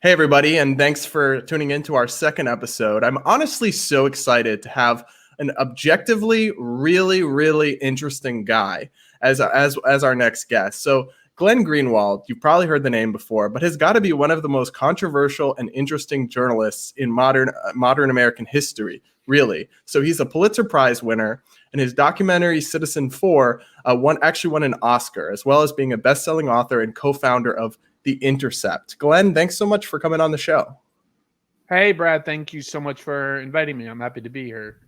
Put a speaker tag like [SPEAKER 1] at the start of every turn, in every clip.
[SPEAKER 1] Hey, everybody, and thanks for tuning in to our second episode. I'm honestly so excited to have an objectively really interesting guy as our next guest. So, Glenn Greenwald, you've probably heard the name before, but has got to be one of the most controversial and interesting journalists in modern American history, really. So, he's a Pulitzer Prize winner, and his documentary Citizen 4 won an Oscar, as well as being a best-selling author and co-founder of The Intercept. Glenn, thanks so much for coming on the show.
[SPEAKER 2] Hey, Brad, thank you so much for inviting me. I'm happy to be here.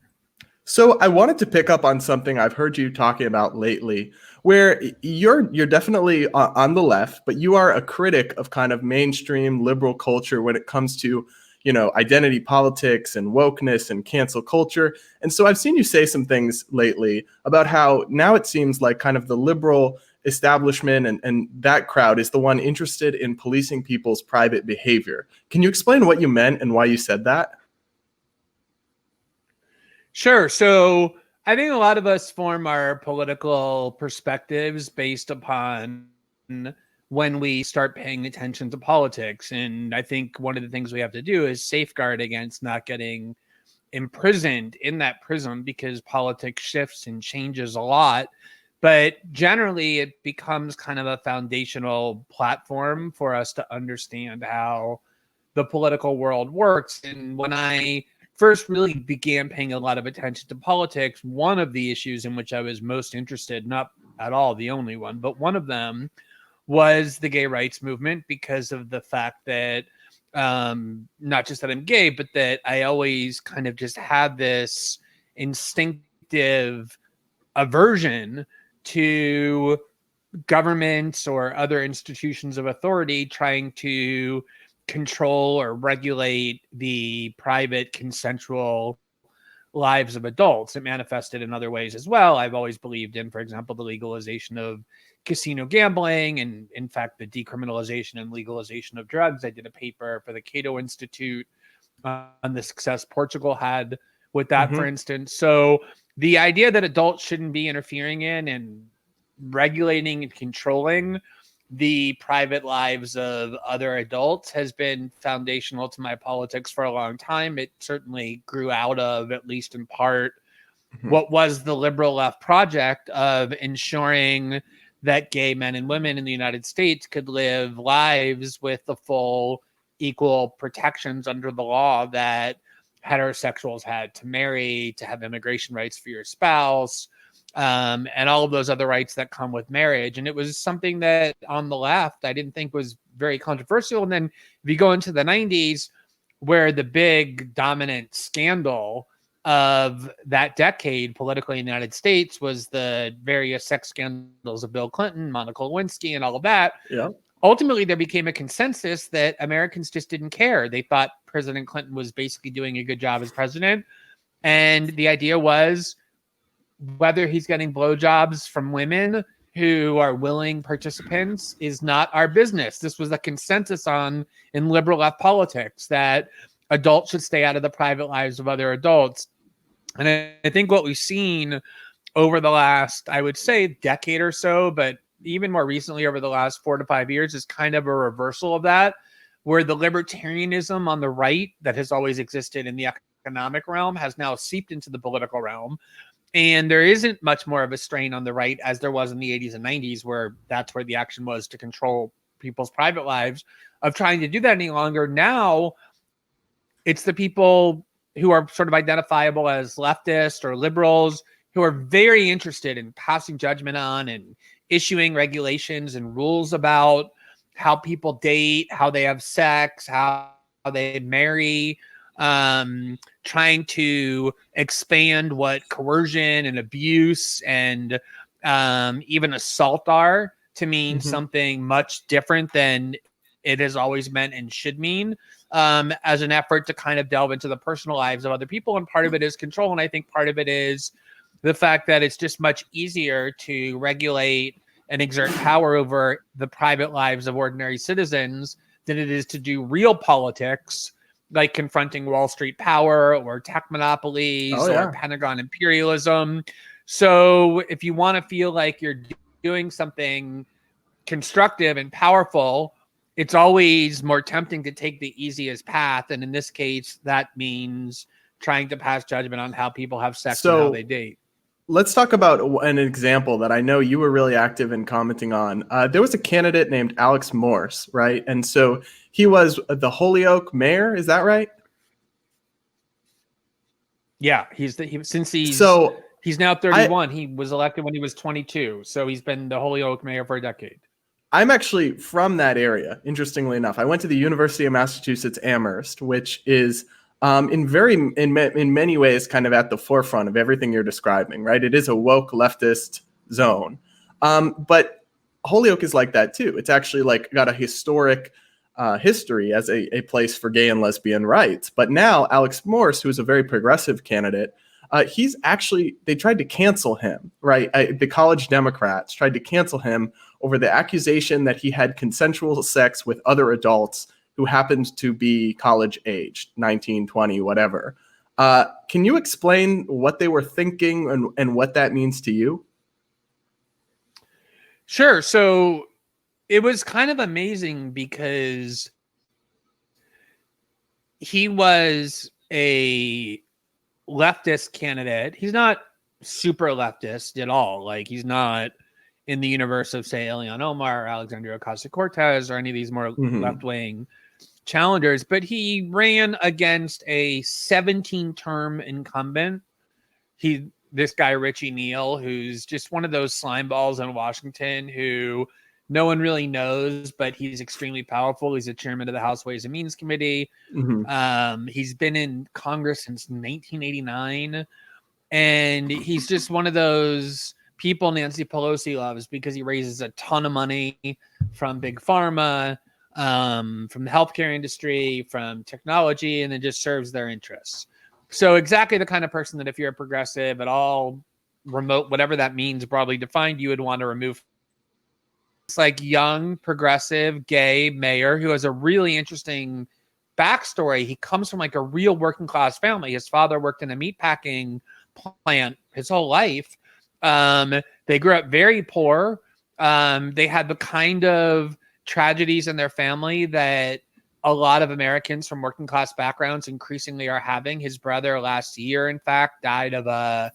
[SPEAKER 1] So I wanted to pick up on something I've heard you talking about lately, where you're definitely on the left, but you are a critic of kind of mainstream liberal culture when it comes to, identity politics and wokeness and cancel culture. And so I've seen you say some things lately about how now it seems like kind of the liberal establishment and that crowd is the one interested in policing people's private behavior. Can you explain what you meant and why you said that?
[SPEAKER 2] Sure. So I think a lot of us form our political perspectives based upon when we start paying attention to politics. And I think one of the things we have to do is safeguard against not getting imprisoned in that prism, because politics shifts and changes a lot. But generally, it becomes kind of a foundational platform for us to understand how the political world works. And when I first really began paying a lot of attention to politics, one of the issues in which I was most interested, not at all the only one, but one of them was the gay rights movement, because of the fact that not just that I'm gay, but that I always kind of just had this instinctive aversion to governments or other institutions of authority trying to control or regulate the private consensual lives of adults. It manifested in other ways as well. I've always believed in, for example, the legalization of casino gambling and, in fact, the decriminalization and legalization of drugs. I did a paper for the Cato Institute on the success Portugal had with that, for instance. So the idea that adults shouldn't be interfering in and regulating and controlling the private lives of other adults has been foundational to my politics for a long time. It certainly grew out of, at least in part, what was the liberal left project of ensuring that gay men and women in the United States could live lives with the full equal protections under the law that heterosexuals had to marry, to have immigration rights for your spouse, and all of those other rights that come with marriage. And it was something that on the left I didn't think was very controversial. And then if you go into the 90s, where the big dominant scandal of that decade politically in the United States was the various sex scandals of Bill Clinton, Monica Lewinsky, and all of that.
[SPEAKER 1] Yeah.
[SPEAKER 2] Ultimately, there became a consensus that Americans just didn't care. They thought President Clinton was basically doing a good job as president. And the idea was, whether he's getting blowjobs from women who are willing participants is not our business. This was a consensus in liberal left politics, that adults should stay out of the private lives of other adults. And I think what we've seen over the last, I would say, decade or so, but even more recently over the last 4 to 5 years, is kind of a reversal of that, where the libertarianism on the right that has always existed in the economic realm has now seeped into the political realm. And there isn't much more of a strain on the right as there was in the 80s and 90s, where that's where the action was to control people's private lives, of trying to do that any longer. Now, it's the people who are sort of identifiable as leftist or liberals who are very interested in passing judgment on and issuing regulations and rules about how people date, how they have sex, how they marry, trying to expand what coercion and abuse and even assault are to mean something much different than it has always meant and should mean, as an effort to kind of delve into the personal lives of other people. And part of it is control. And I think part of it is the fact that it's just much easier to regulate and exert power over the private lives of ordinary citizens than it is to do real politics, like confronting Wall Street power or tech monopolies or Pentagon imperialism. So if you want to feel like you're doing something constructive and powerful it's always more tempting to take the easiest path. And in this case, that means trying to pass judgment on how people have sex and how they date.
[SPEAKER 1] Let's talk about an example that I know you were really active in commenting on. There was a candidate named Alex Morse, right? And so he was the Holyoke mayor. Is that right?
[SPEAKER 2] Yeah, he's now 31. He was elected when he was 22. So he's been the Holyoke mayor for a decade.
[SPEAKER 1] I'm actually from that area, interestingly enough. I went to the University of Massachusetts Amherst, which is in many ways kind of at the forefront of everything you're describing, right? It is a woke leftist zone. But Holyoke is like that too. It's actually like got a historic history as a place for gay and lesbian rights. But now Alex Morse, who is a very progressive candidate, they tried to cancel him, right? The college Democrats tried to cancel him over the accusation that he had consensual sex with other adults who happened to be college aged, 19, 20, whatever. Can you explain what they were thinking and what that means to you?
[SPEAKER 2] Sure. So it was kind of amazing because he was a leftist candidate. He's not super leftist at all. Like, he's not in the universe of, say, Ilhan Omar or Alexandria Ocasio-Cortez or any of these more left-wing challengers, but he ran against a 17-term incumbent. This guy, Richie Neal, who's just one of those slime balls in Washington who no one really knows, but he's extremely powerful. He's the chairman of the House Ways and Means Committee. He's been in Congress since 1989. And he's just one of those people Nancy Pelosi loves because he raises a ton of money from big pharma, from the healthcare industry, from technology, and then just serves their interests. So exactly the kind of person that if you're a progressive at all, remote, whatever that means, broadly defined, you would want to remove. It's like young, progressive, gay mayor who has a really interesting backstory. He comes from like a real working class family. His father worked in a meatpacking plant his whole life. They grew up very poor. They had the kind of tragedies in their family that a lot of Americans from working class backgrounds increasingly are having. His brother last year, in fact, died of a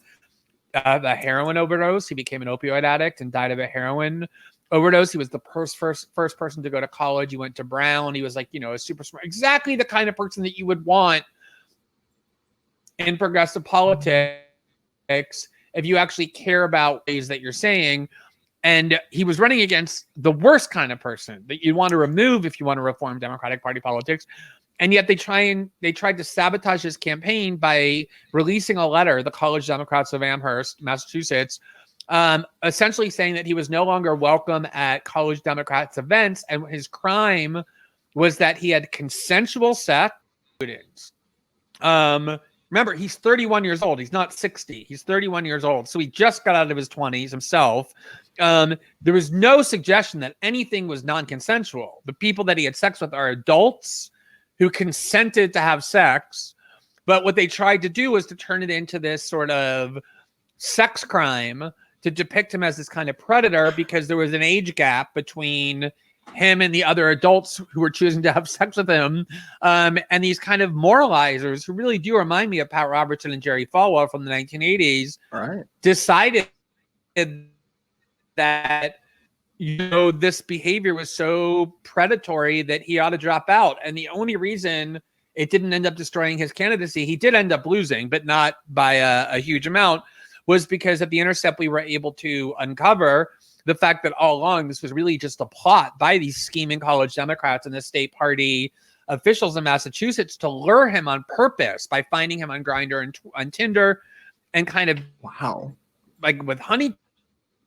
[SPEAKER 2] heroin overdose. He became an opioid addict and died of a heroin overdose. He was the first person to go to college. He went to Brown. He was like, a super smart, exactly the kind of person that you would want in progressive politics if you actually care about ways that you're saying. And he was running against the worst kind of person that you want to remove if you want to reform Democratic Party politics. And yet they tried to sabotage his campaign by releasing a letter, the College Democrats of Amherst, Massachusetts, essentially saying that he was no longer welcome at college Democrats events. And his crime was that he had consensual sex with students. Remember, he's 31 years old. He's not 60. He's 31 years old. So he just got out of his 20s himself. There was no suggestion that anything was non-consensual. The people that he had sex with are adults who consented to have sex. But what they tried to do was to turn it into this sort of sex crime to depict him as this kind of predator because there was an age gap between him and the other adults who were choosing to have sex with him. And these kind of moralizers who really do remind me of Pat Robertson and Jerry Falwell from the 1980s, decided that, this behavior was so predatory that he ought to drop out. And the only reason it didn't end up destroying his candidacy, he did end up losing, but not by a huge amount, was because at The Intercept, we were able to uncover the fact that all along this was really just a plot by these scheming college Democrats and the state party officials in Massachusetts to lure him on purpose by finding him on Grindr and on Tinder and kind of, like with honey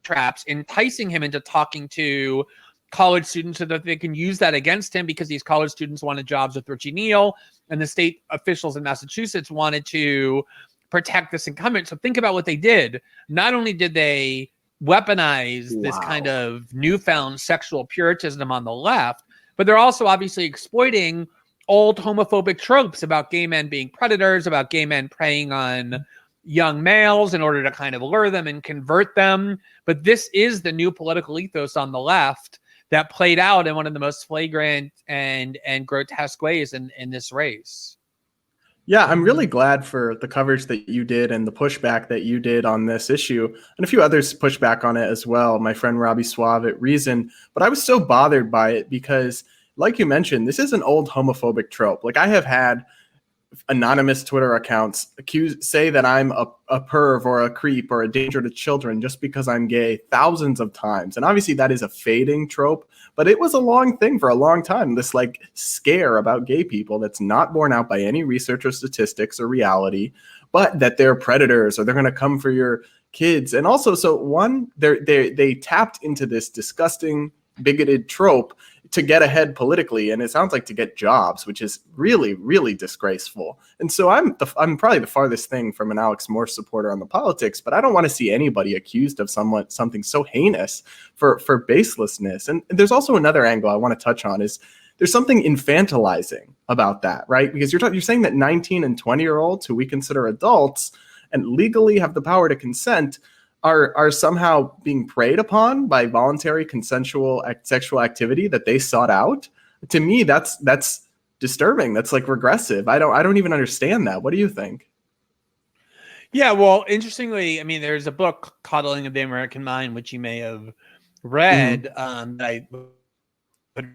[SPEAKER 2] traps, enticing him into talking to college students so that they can use that against him because these college students wanted jobs with Richie Neal and the state officials in Massachusetts wanted to protect this incumbent. So think about what they did. Not only did they weaponize this kind of newfound sexual puritanism on the left, but they're also obviously exploiting old homophobic tropes about gay men being predators, about gay men preying on young males in order to kind of lure them and convert them. But this is the new political ethos on the left that played out in one of the most flagrant and grotesque ways in this race.
[SPEAKER 1] Yeah, I'm really glad for the coverage that you did and the pushback that you did on this issue, and a few others pushed back on it as well. My friend Robbie Suave at Reason, but I was so bothered by it because, like you mentioned, this is an old homophobic trope. Like, I have had anonymous Twitter accounts say that I'm a perv or a creep or a danger to children just because I'm gay thousands of times. And obviously that is a fading trope, but it was a long thing for a long time. This like scare about gay people that's not borne out by any research or statistics or reality, but that they're predators or they're going to come for your kids. And also, so one, they tapped into this disgusting, bigoted trope to get ahead politically, and it sounds like to get jobs, which is really, really disgraceful. And so I'm probably the farthest thing from an Alex Morse supporter on the politics, but I don't want to see anybody accused of something so heinous for baselessness. And there's also another angle I want to touch on is there's something infantilizing about that, right? Because you're saying that 19 and 20-year-olds who we consider adults and legally have the power to consent are somehow being preyed upon by voluntary consensual sexual activity that they sought out. To me, that's disturbing. That's like regressive. I don't even understand that. What do you think?
[SPEAKER 2] Yeah, well, interestingly, I mean, there's a book, Coddling of the American Mind, which you may have read, that I put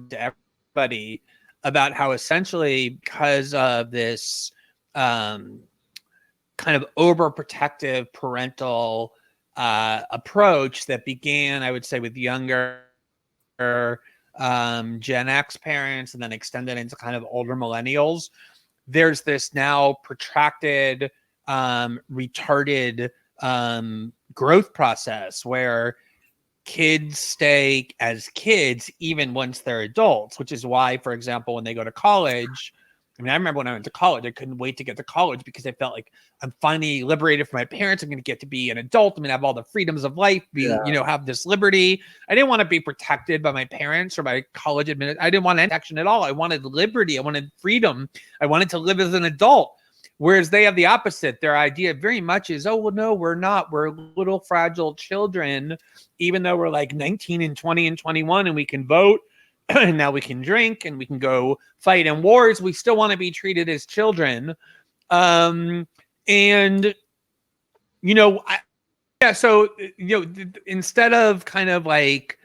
[SPEAKER 2] to everybody, about how essentially because of this kind of overprotective parental approach that began, I would say, with younger Gen X parents and then extended into kind of older millennials. There's this now protracted, retarded growth process where kids stay as kids even once they're adults, which is why, for example, when they go to college, I mean, I remember when I went to college, I couldn't wait to get to college because I felt like I'm finally liberated from my parents. I'm going to get to be an adult. I'm going to have all the freedoms of life, have this liberty. I didn't want to be protected by my parents or by college I didn't want action at all. I wanted liberty. I wanted freedom. I wanted to live as an adult. Whereas they have the opposite. Their idea very much is, oh, well, no, we're not. We're little fragile children, even though we're like 19 and 20 and 21 and we can vote. And now we can drink and we can go fight in wars. We still want to be treated as children. So, instead of kind of like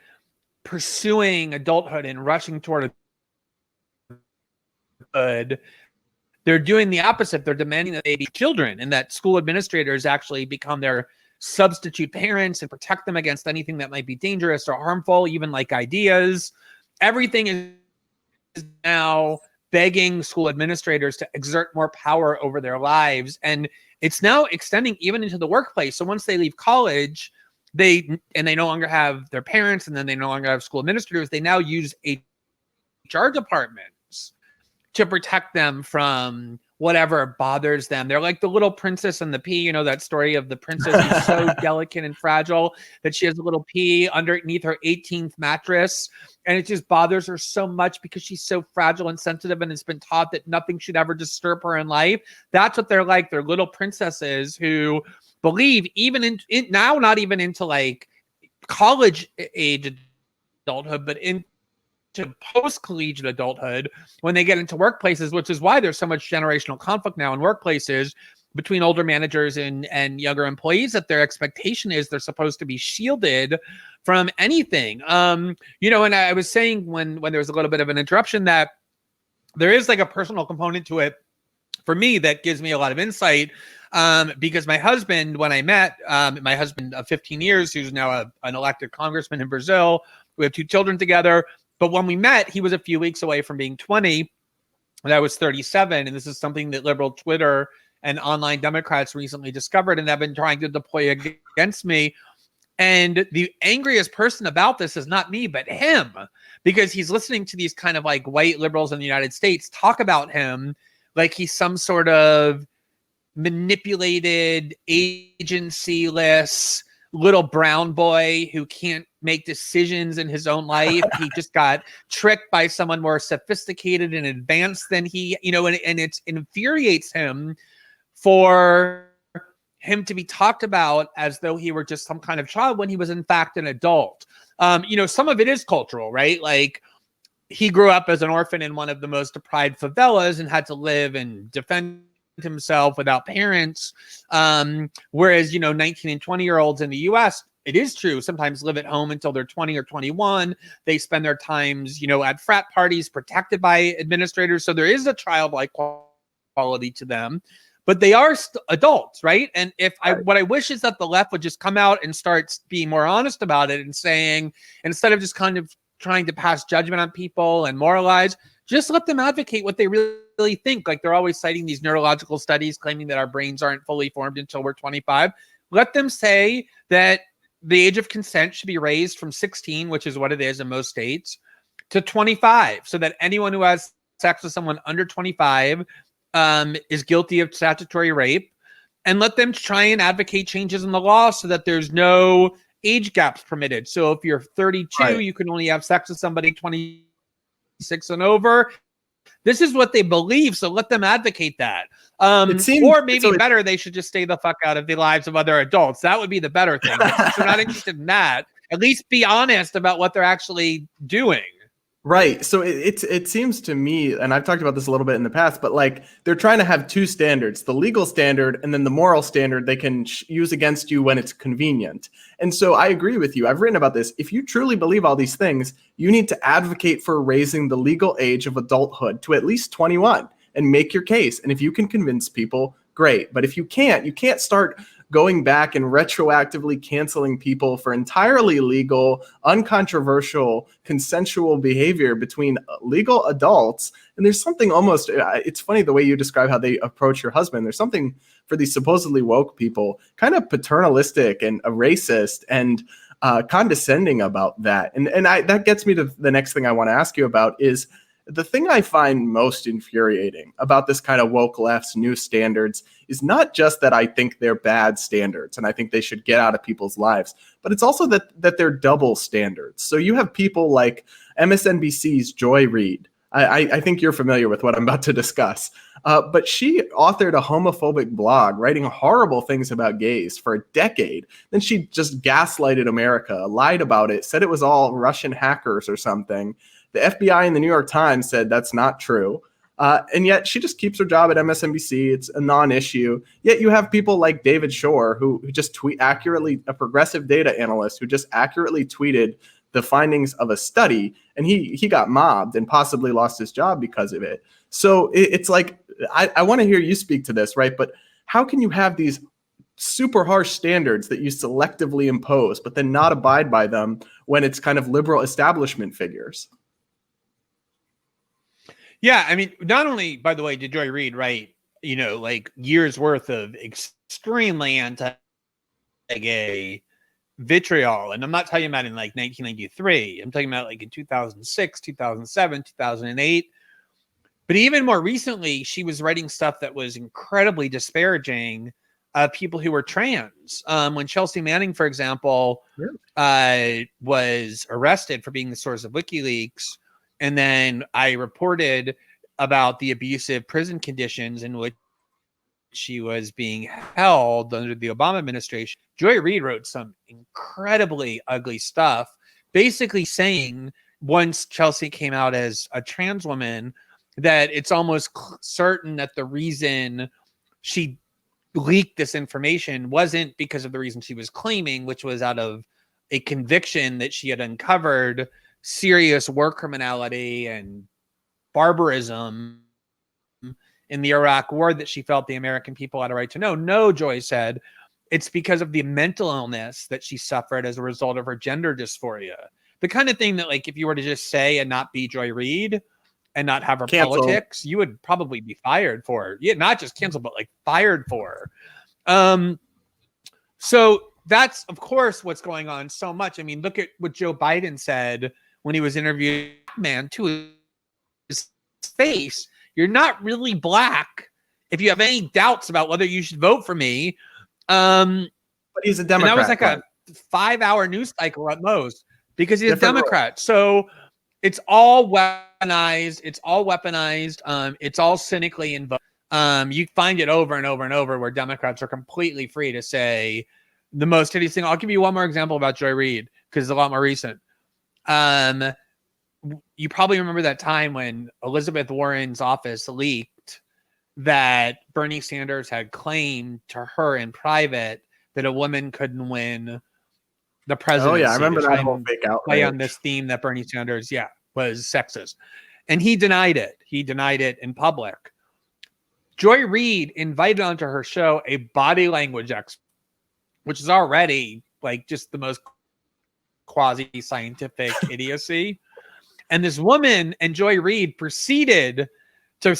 [SPEAKER 2] pursuing adulthood and rushing toward adulthood, they're doing the opposite. They're demanding that they be children and that school administrators actually become their substitute parents and protect them against anything that might be dangerous or harmful, even like ideas. Everything is now begging school administrators to exert more power over their lives. And it's now extending even into the workplace. So once they leave college, they no longer have their parents, and then they no longer have school administrators. They now use HR departments to protect them from whatever bothers them. They're like the little princess and the pea, you know, that story of the princess who's so delicate and fragile that she has a little pea underneath her 18th mattress. And it just bothers her so much because she's so fragile and sensitive and has been taught that nothing should ever disturb her in life. That's what they're like. They're little princesses who believe even in now, not even into like college age adulthood, but into post-collegiate adulthood when they get into workplaces, which is why there's so much generational conflict now in workplaces between older managers and younger employees, that their expectation is they're supposed to be shielded from anything. And I was saying when there was a little bit of an interruption that there is like a personal component to it for me that gives me a lot of insight. Because my husband, when I met, my husband of 15 years, who's now an elected congressman in Brazil, we have 2 children together. But when we met, he was a few weeks away from being 20, and I was 37. And this is something that liberal Twitter and online Democrats recently discovered and have been trying to deploy against me. And the angriest person about this is not me, but him, because he's listening to these kind of like white liberals in the United States talk about him like he's some sort of manipulated, agency-less little brown boy who can't make decisions in his own life. He just got tricked by someone more sophisticated and advanced than he, and it infuriates him for him to be talked about as though he were just some kind of child when he was in fact an adult. Some of it is cultural, right? Like, he grew up as an orphan in one of the most deprived favelas and had to live and defend himself without parents. Whereas, 19 and 20-year-olds in the US, it is true, sometimes live at home until they're 20 or 21. They spend their times, at frat parties protected by administrators. So there is a childlike quality to them, but they are adults, right? And what I wish is that the left would just come out and start being more honest about it and saying, instead of just kind of trying to pass judgment on people and moralize, just let them advocate what they really think. Like, they're always citing these neurological studies claiming that our brains aren't fully formed until we're 25. Let them say that the age of consent should be raised from 16, which is what it is in most states, to 25, so that anyone who has sex with someone under 25 is guilty of statutory rape. And let them try and advocate changes in the law so that there's no age gaps permitted. So if you're 32, right, you can only have sex with somebody 26 and over. This is what they believe, so let them advocate that. Or maybe better, they should just stay the fuck out of the lives of other adults. That would be the better thing. If they're not interested in that, at least be honest about what they're actually doing.
[SPEAKER 1] Right. So it seems to me, and I've talked about this a little bit in the past, but like, they're trying to have two standards, the legal standard and then the moral standard they can use against you when it's convenient. And so I agree with you. I've written about this. If you truly believe all these things, you need to advocate for raising the legal age of adulthood to at least 21 and make your case. And if you can convince people, great. But if you can't start going back and retroactively canceling people for entirely legal, uncontroversial, consensual behavior between legal adults. And there's something almost, it's funny the way you describe how they approach your husband. There's something for these supposedly woke people, kind of paternalistic and racist and condescending about that. And that gets me to the next thing I want to ask you about is, the thing I find most infuriating about this kind of woke left's new standards is not just that I think they're bad standards and I think they should get out of people's lives, but it's also that they're double standards. So you have people like MSNBC's Joy Reid. I think you're familiar with what I'm about to discuss. But she authored a homophobic blog writing horrible things about gays for a decade. Then she just gaslighted America, lied about it, said it was all Russian hackers or something. The FBI and the New York Times said that's not true. And yet she just keeps her job at MSNBC. It's a non-issue. Yet you have people like David Shore, who just a progressive data analyst who just accurately tweeted the findings of a study, and he got mobbed and possibly lost his job because of it. So it's like, I want to hear you speak to this, right? But how can you have these super harsh standards that you selectively impose, but then not abide by them when it's kind of liberal establishment figures?
[SPEAKER 2] Yeah, I mean, not only, by the way, did Joy Reid write, like years worth of extremely anti-gay vitriol, and I'm not talking about in like 1993. I'm talking about like in 2006, 2007, 2008. But even more recently, she was writing stuff that was incredibly disparaging of people who were trans. When Chelsea Manning, for example, was arrested for being the source of WikiLeaks, and then I reported about the abusive prison conditions in which she was being held under the Obama administration. Joy Reid wrote some incredibly ugly stuff, basically saying once Chelsea came out as a trans woman, that it's almost certain that the reason she leaked this information wasn't because of the reason she was claiming, which was out of a conviction that she had uncovered serious war criminality and barbarism in the Iraq war that she felt the American people had a right to know. No, Joy said, it's because of the mental illness that she suffered as a result of her gender dysphoria. The kind of thing that, like, if you were to just say and not be Joy Reid and not have her
[SPEAKER 1] Cancel.
[SPEAKER 2] politics, you would probably be fired for her. Yeah, not just canceled, but like fired for her. So that's, of course, what's going on so much. I mean, look at what Joe Biden said when he was interviewed, man, to his face. You're not really black if you have any doubts about whether you should vote for me.
[SPEAKER 1] But he's a Democrat.
[SPEAKER 2] And that was like a 5-hour news cycle at most because he's a Democrat. Role. So it's all weaponized. It's all weaponized. It's all cynically invoked. You find it over and over and over where Democrats are completely free to say the most hideous thing. I'll give you one more example about Joy Reid because it's a lot more recent. You probably remember that time when Elizabeth Warren's office leaked that Bernie Sanders had claimed to her in private that a woman couldn't win the presidency.
[SPEAKER 1] Oh yeah, I remember that whole fake outrage.
[SPEAKER 2] Play on this theme that Bernie Sanders, was sexist. And he denied it. He denied it in public. Joy Reid invited onto her show a body language expert, which is already like just the most quasi-scientific idiocy. And this woman and Joy Reid proceeded to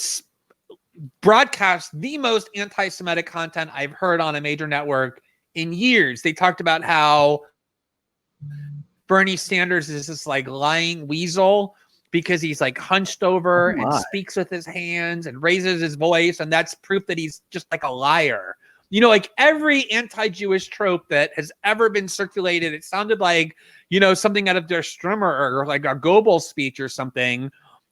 [SPEAKER 2] broadcast the most anti-Semitic content I've heard on a major network in years. They talked about how Bernie Sanders is this like lying weasel because he's like hunched over and speaks with his hands and raises his voice. And that's proof that he's just like a liar. You know, like every anti-Jewish trope that has ever been circulated, it sounded like, you know, something out of Der Stürmer or like a Goebbels speech or something,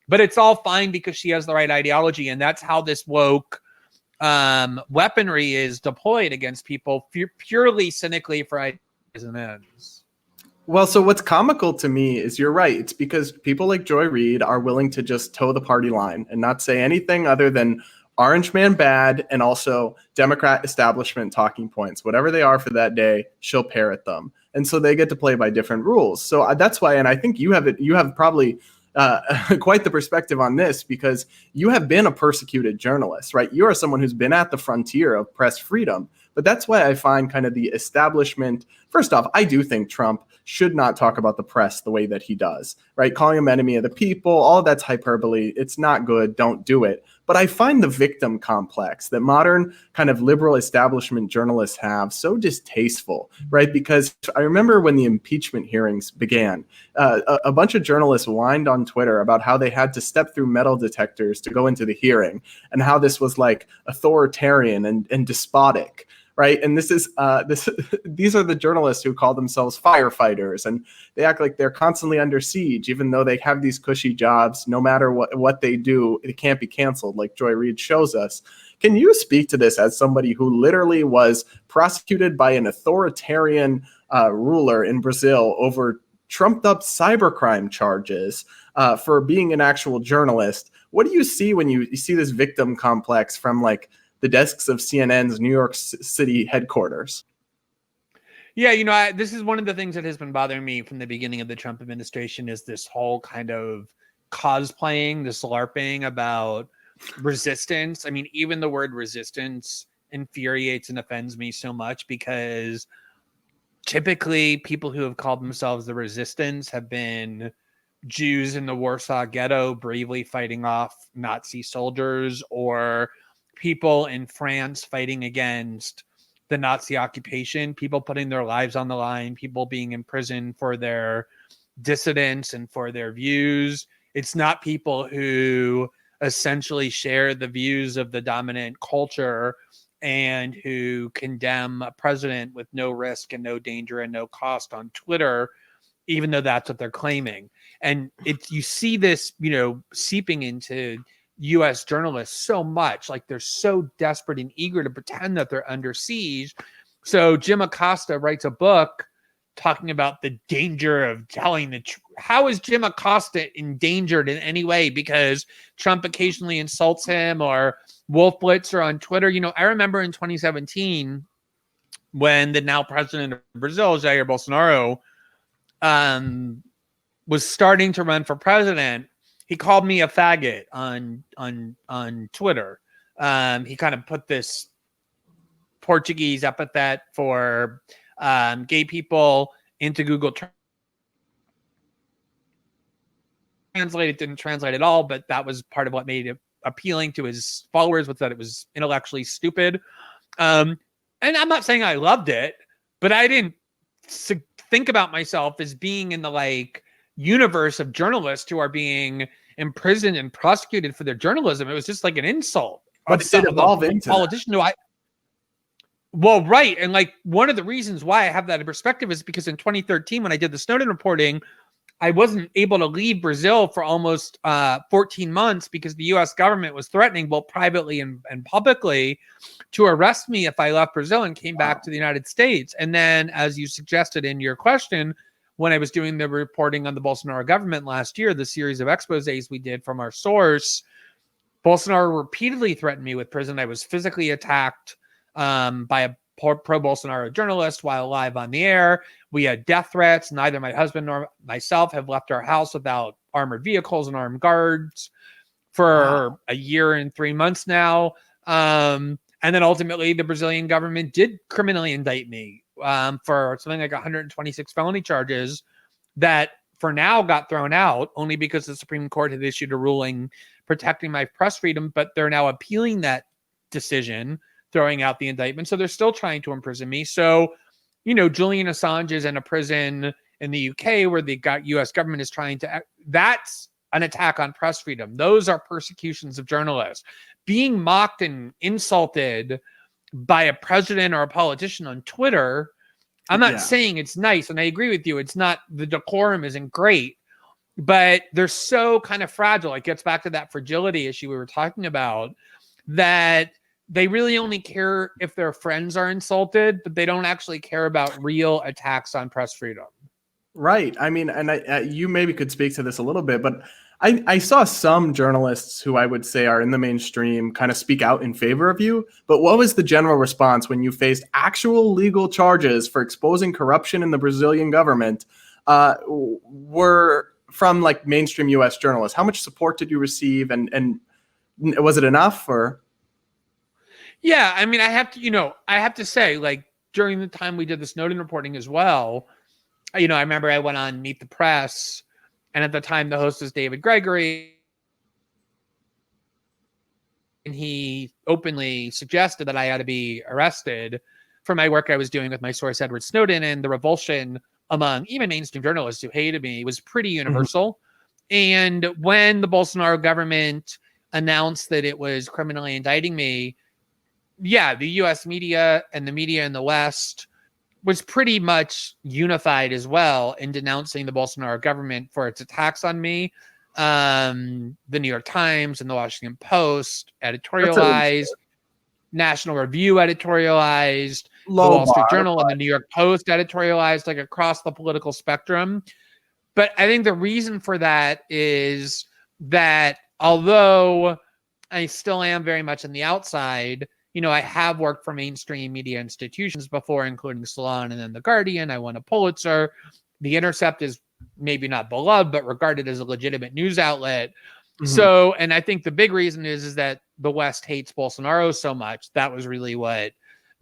[SPEAKER 2] but it's all fine because she has the right ideology. And that's how this woke weaponry is deployed against people purely cynically for ideas and ends.
[SPEAKER 1] Well, so what's comical to me is you're right. It's because people like Joy Reid are willing to just toe the party line and not say anything other than Orange Man bad and also Democrat establishment talking points. Whatever they are for that day, she'll parrot them. And so they get to play by different rules. So that's why, and I think you have probably quite the perspective on this because you have been a persecuted journalist, right? You are someone who's been at the frontier of press freedom. But that's why I find kind of the establishment. First off, I do think Trump should not talk about the press the way that he does, right? Calling him enemy of the people, all that's hyperbole. It's not good. Don't do it. But I find the victim complex that modern kind of liberal establishment journalists have so distasteful, right? Because I remember when the impeachment hearings began, a bunch of journalists whined on Twitter about how they had to step through metal detectors to go into the hearing and how this was like authoritarian and despotic. Right. And these are the journalists who call themselves firefighters and they act like they're constantly under siege, even though they have these cushy jobs. No matter what they do, it can't be canceled like Joy Reid shows us. Can you speak to this as somebody who literally was prosecuted by an authoritarian ruler in Brazil over trumped up cybercrime charges for being an actual journalist? What do you see when you see this victim complex from like the desks of CNN's New York City headquarters?
[SPEAKER 2] Yeah, you know, this is one of the things that has been bothering me from the beginning of the Trump administration is this whole kind of cosplaying, this LARPing about resistance. I mean, even the word resistance infuriates and offends me so much because typically people who have called themselves the resistance have been Jews in the Warsaw Ghetto bravely fighting off Nazi soldiers, or people in France fighting against the Nazi occupation, people putting their lives on the line, people being imprisoned for their dissidence and for their views. It's not people who essentially share the views of the dominant culture and who condemn a president with no risk and no danger and no cost on Twitter, even though that's what they're claiming. And you see this, you know, seeping into U.S. journalists so much, like they're so desperate and eager to pretend that they're under siege. So Jim Acosta writes a book talking about the danger of telling the truth. How is Jim Acosta endangered in any way because Trump occasionally insults him, or Wolf Blitzer on Twitter? You know, I remember in 2017 when the now president of Brazil, Jair Bolsonaro, was starting to run for president. He called me a faggot on Twitter. He kind of put this Portuguese epithet for gay people into Google Translate. It didn't translate at all, but that was part of what made it appealing to his followers, was that it was intellectually stupid. And I'm not saying I loved it, but I didn't think about myself as being in the like universe of journalists who are being imprisoned and prosecuted for their journalism. It was just like an insult.
[SPEAKER 1] But it did evolve into
[SPEAKER 2] politician who well, right. And like one of the reasons why I have that in perspective is because in 2013, when I did the Snowden reporting, I wasn't able to leave Brazil for almost 14 months because the U.S. government was threatening both privately and publicly to arrest me if I left Brazil and came back to the United States. And then, as you suggested in your question, when I was doing the reporting on the Bolsonaro government last year, the series of exposés we did from our source, Bolsonaro repeatedly threatened me with prison. I was physically attacked by a pro-Bolsonaro journalist while live on the air. We had death threats. Neither my husband nor myself have left our house without armored vehicles and armed guards for a year and 3 months now. And then ultimately, the Brazilian government did criminally indict me for something like 126 felony charges that for now got thrown out only because the Supreme Court had issued a ruling protecting my press freedom, but they're now appealing that decision, throwing out the indictment. So they're still trying to imprison me. So, Julian Assange is in a prison in the UK where the US government is trying to, that's an attack on press freedom. Those are persecutions of journalists. Being mocked and insulted by a president or a politician on Twitter, I'm not saying it's nice, and I agree with you. It's not, the decorum isn't great, but they're so kind of fragile. It gets back to that fragility issue we were talking about, that they really only care if their friends are insulted, but they don't actually care about real attacks on press freedom.
[SPEAKER 1] Right. I mean, and you maybe could speak to this a little bit, but I saw some journalists who I would say are in the mainstream kind of speak out in favor of you. But what was the general response when you faced actual legal charges for exposing corruption in the Brazilian government were from like mainstream U.S. journalists? How much support did you receive, and was it enough? Or
[SPEAKER 2] yeah, I mean, I have to say, like, during the time we did the Snowden reporting as well, I remember I went on Meet the Press, and at the time the host was David Gregory, and he openly suggested that I ought to be arrested for my work I was doing with my source Edward Snowden, and the revulsion among even mainstream journalists who hated me was pretty universal. And when the Bolsonaro government announced that it was criminally indicting me, the U.S. media and the media in the West was pretty much unified as well in denouncing the Bolsonaro government for its attacks on me. The New York Times and the Washington Post editorialized, National Review editorialized, the Wall Street Journal and the New York Post editorialized, like across the political spectrum. But I think the reason for that is that although I still am very much on the outside, I have worked for mainstream media institutions before, including Salon and then The Guardian. I won a Pulitzer. The Intercept is maybe not beloved, but regarded as a legitimate news outlet. So, and I think the big reason is that the West hates Bolsonaro so much. That was really what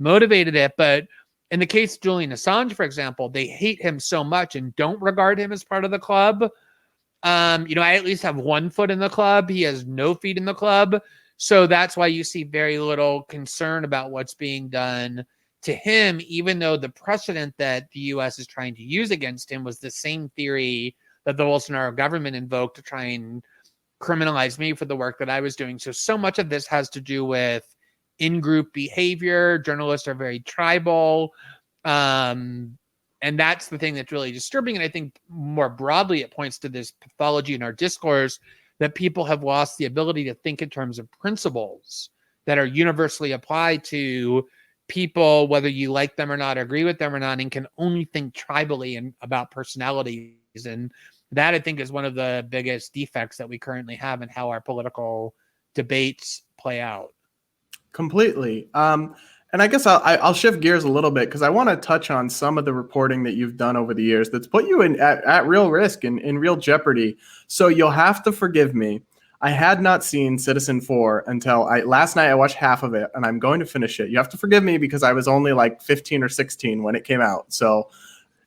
[SPEAKER 2] motivated it. But in the case of Julian Assange, for example, they hate him so much and don't regard him as part of the club. I at least have one foot in the club. He has no feet in the club. So that's why you see very little concern about what's being done to him, even though the precedent that the U.S. is trying to use against him was the same theory that the Bolsonaro government invoked to try and criminalize me for the work that I was doing. So much of this has to do with in-group behavior. Journalists are very tribal. And that's the thing that's really disturbing. And I think more broadly, it points to this pathology in our discourse that people have lost the ability to think in terms of principles that are universally applied to people, whether you like them or not, agree with them or not, and can only think tribally and about personalities. And that, I think, is one of the biggest defects that we currently have in how our political debates play out.
[SPEAKER 1] Completely. And I guess I'll shift gears a little bit because I want to touch on some of the reporting that you've done over the years that's put you at real risk and in real jeopardy. So you'll have to forgive me. I had not seen Citizen 4 until last night. I watched half of it, and I'm going to finish it. You have to forgive me because I was only like 15 or 16 when it came out. So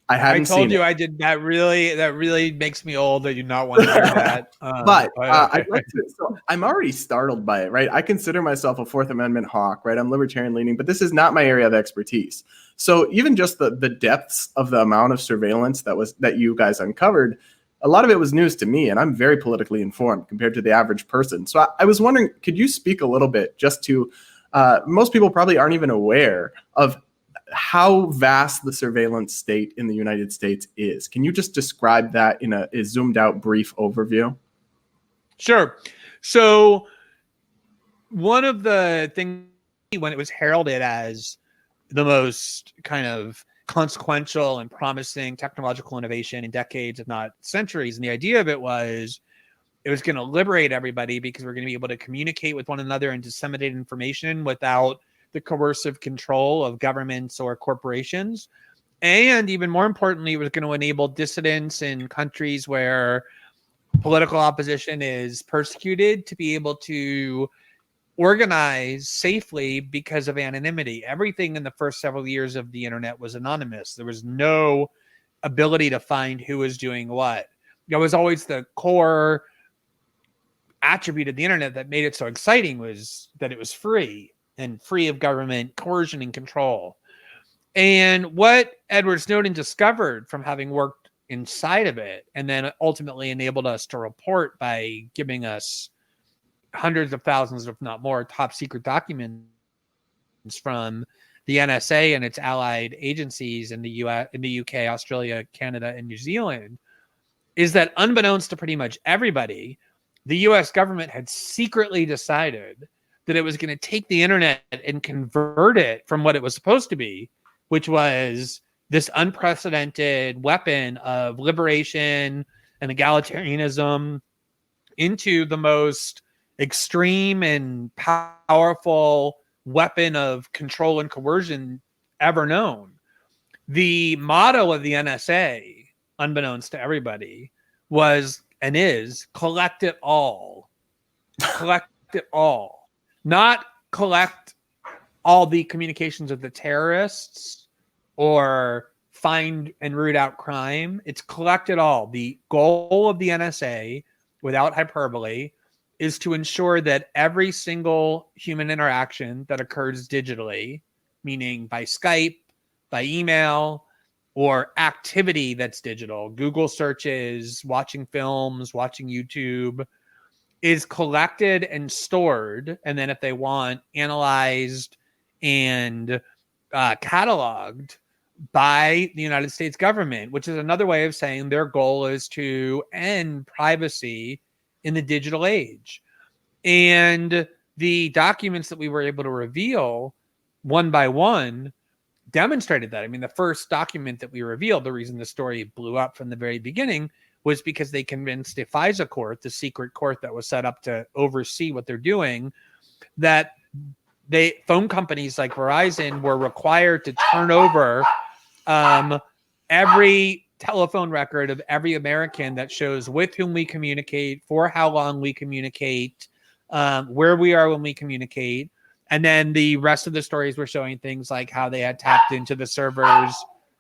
[SPEAKER 1] I hadn't seen it.
[SPEAKER 2] I told you I did. That really makes me old. I do not want to hear that.
[SPEAKER 1] I'd like to. So I'm already startled by it, right? I consider myself a Fourth Amendment hawk, right? I'm libertarian leaning, but this is not my area of expertise. So even just the depths of the amount of surveillance that you guys uncovered, a lot of it was news to me, and I'm very politically informed compared to the average person. So I was wondering, could you speak a little bit just to most people probably aren't even aware of how vast the surveillance state in the United States is. Can you just describe that in a zoomed out brief overview?
[SPEAKER 2] Sure. So one of the things when it was heralded as the most kind of consequential and promising technological innovation in decades, if not centuries, and the idea of it was going to liberate everybody because we're going to be able to communicate with one another and disseminate information without the coercive control of governments or corporations. And even more importantly, it was going to enable dissidents in countries where political opposition is persecuted to be able to organize safely because of anonymity. Everything in the first several years of the internet was anonymous. There was no ability to find who was doing what. It was always the core attribute of the internet that made it so exciting was that it was free and free of government coercion and control. And what Edward Snowden discovered from having worked inside of it and then ultimately enabled us to report by giving us hundreds of thousands, if not more, top secret documents from the NSA and its allied agencies in the US, in the UK, Australia, Canada, and New Zealand, is that unbeknownst to pretty much everybody, the US government had secretly decided that it was going to take the internet and convert it from what it was supposed to be, which was this unprecedented weapon of liberation and egalitarianism, into the most extreme and powerful weapon of control and coercion ever known. The motto of the NSA, unbeknownst to everybody, was and is collect it all. Collect it all. Not collect all the communications of the terrorists or find and root out crime. It's collect it all. The goal of the NSA, without hyperbole, is to ensure that every single human interaction that occurs digitally, meaning by Skype, by email, or activity that's digital, Google searches, watching films, watching YouTube, is collected and stored, and then if they want, analyzed and cataloged by the United States government, which is another way of saying their goal is to end privacy in the digital age. And the documents that we were able to reveal one by one demonstrated that. I mean, the first document that we revealed, the reason the story blew up from the very beginning, was because they convinced a FISA court, the secret court that was set up to oversee what they're doing, that phone companies like Verizon were required to turn over every telephone record of every American that shows with whom we communicate, for how long we communicate, where we are when we communicate. And then the rest of the stories were showing things like how they had tapped into the servers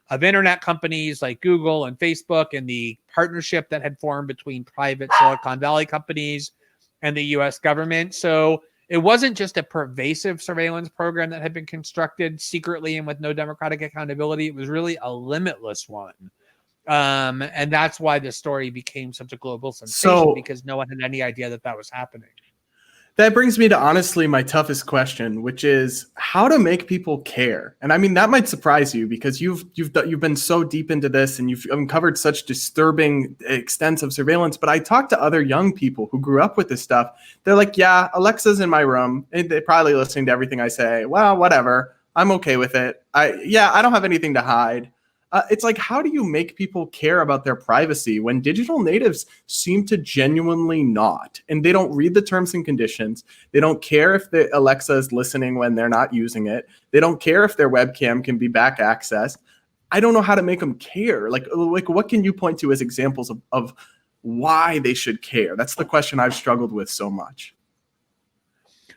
[SPEAKER 2] of internet companies like Google and Facebook, and the partnership that had formed between private Silicon Valley companies and the US government. So it wasn't just a pervasive surveillance program that had been constructed secretly and with no democratic accountability. It was really a limitless one. And that's why the story became such a global sensation, because no one had any idea that that was happening.
[SPEAKER 1] That brings me to honestly my toughest question, which is how to make people care. And I mean, that might surprise you because you've been so deep into this and you've uncovered such disturbing extents of surveillance. But I talked to other young people who grew up with this stuff. They're like, yeah, Alexa's in my room. They're probably listening to everything I say. Well, whatever. I'm okay with it. I don't have anything to hide. It's like, how do you make people care about their privacy when digital natives seem to genuinely not? And they don't read the terms and conditions. They don't care if the Alexa is listening when they're not using it. They don't care if their webcam can be back accessed. I don't know how to make them care. Like what can you point to as examples of why they should care? That's the question I've struggled with so much.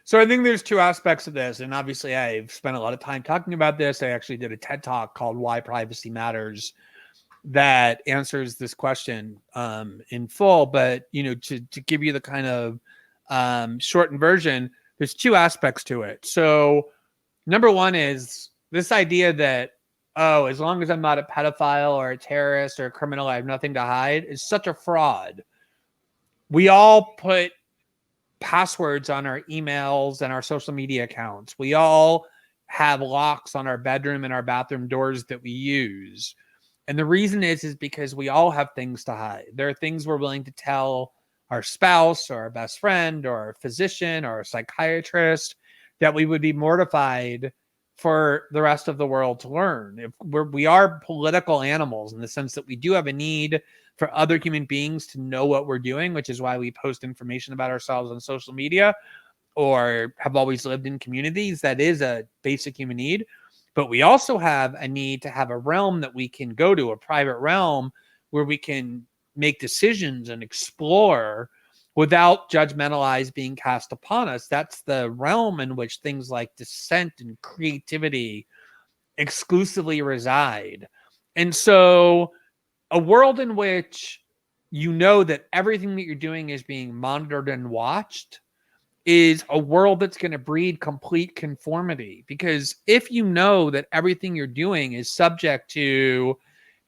[SPEAKER 2] So I think there's two aspects of this, and obviously I've spent a lot of time talking about this. I actually did a TED Talk called Why Privacy Matters that answers this question in full. But, to give you the kind of shortened version, there's two aspects to it. So number one is this idea that, as long as I'm not a pedophile or a terrorist or a criminal, I have nothing to hide, is such a fraud. We all put passwords on our emails and our social media accounts. We all have locks on our bedroom and our bathroom doors that we use. And the reason is because we all have things to hide. There are things we're willing to tell our spouse or our best friend or our physician or a psychiatrist that we would be mortified for the rest of the world to learn. If we are political animals in the sense that we do have a need for other human beings to know what we're doing, which is why we post information about ourselves on social media or have always lived in communities. That is a basic human need. But we also have a need to have a realm that we can go to, a private realm where we can make decisions and explore without judgmental eyes being cast upon us. That's the realm in which things like dissent and creativity exclusively reside. And so a world in which you know that everything that you're doing is being monitored and watched is a world that's going to breed complete conformity. Because if you know that everything you're doing is subject to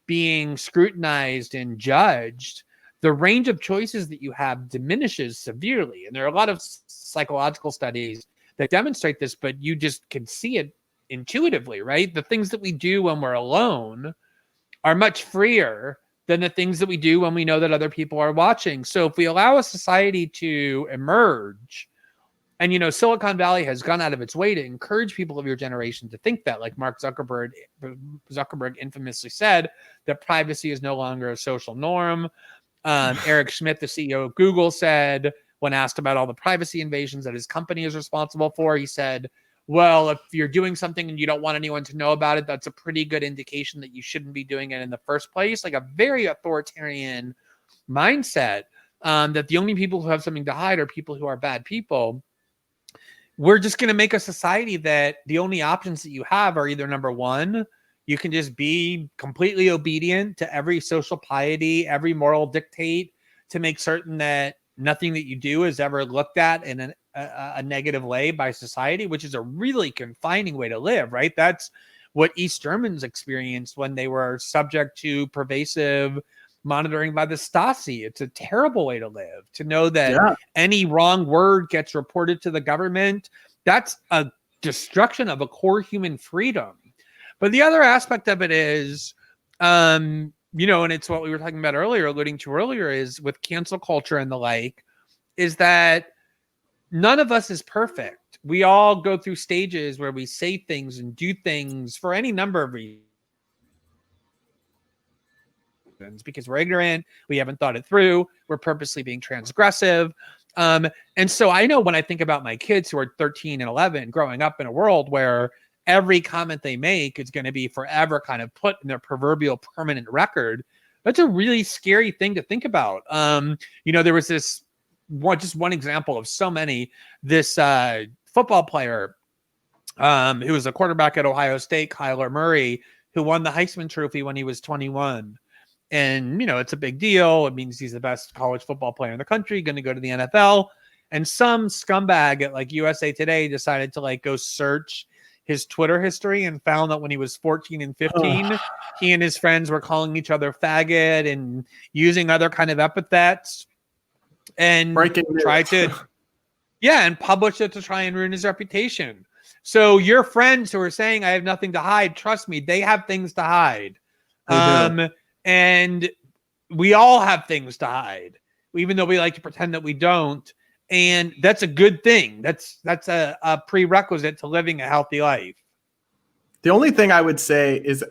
[SPEAKER 2] being scrutinized and judged, the range of choices that you have diminishes severely. And there are a lot of psychological studies that demonstrate this, but you just can see it intuitively, right? The things that we do when we're alone are much freer than the things that we do when we know that other people are watching. So if we allow a society to emerge, and, you know, Silicon Valley has gone out of its way to encourage people of your generation to think that, like Mark Zuckerberg infamously said, that privacy is no longer a social norm. Eric Schmidt, the CEO of Google, said, when asked about all the privacy invasions that his company is responsible for, he said, well, if you're doing something and you don't want anyone to know about it, that's a pretty good indication that you shouldn't be doing it in the first place. Like a very authoritarian mindset, that the only people who have something to hide are people who are bad people. We're just going to make a society that the only options that you have are either, number one, you can just be completely obedient to every social piety, every moral dictate to make certain that nothing that you do is ever looked at in a negative way by society, which is a really confining way to live, right? That's what East Germans experienced when they were subject to pervasive monitoring by the Stasi. It's a terrible way to live, to know that any wrong word gets reported to the government. That's a destruction of a core human freedom. But the other aspect of it is, you know, and it's what we were talking about earlier, alluding to earlier, is with cancel culture and the like, is that none of us is perfect. We all go through stages where we say things and do things for any number of reasons. Because we're ignorant, we haven't thought it through, we're purposely being transgressive. And so I know when I think about my kids who are 13 and 11 growing up in a world where every comment they make is going to be forever kind of put in their proverbial permanent record, that's a really scary thing to think about. You know, there was this just one example of so many, this football player who was a quarterback at Ohio State, Kyler Murray, who won the Heisman Trophy when he was 21. And, you know, it's a big deal. It means he's the best college football player in the country, going to go to the NFL. And some scumbag at like USA Today decided to like go search his Twitter history and found that when he was 14 and 15, he and his friends were calling each other faggot and using other kind of epithets and tried to, and publish it to try and ruin his reputation. So your friends who are saying I have nothing to hide, trust me, they have things to hide. And we all have things to hide, even though we like to pretend that we don't. And that's a good thing. That's a prerequisite to living a healthy life.
[SPEAKER 1] The only thing I would say is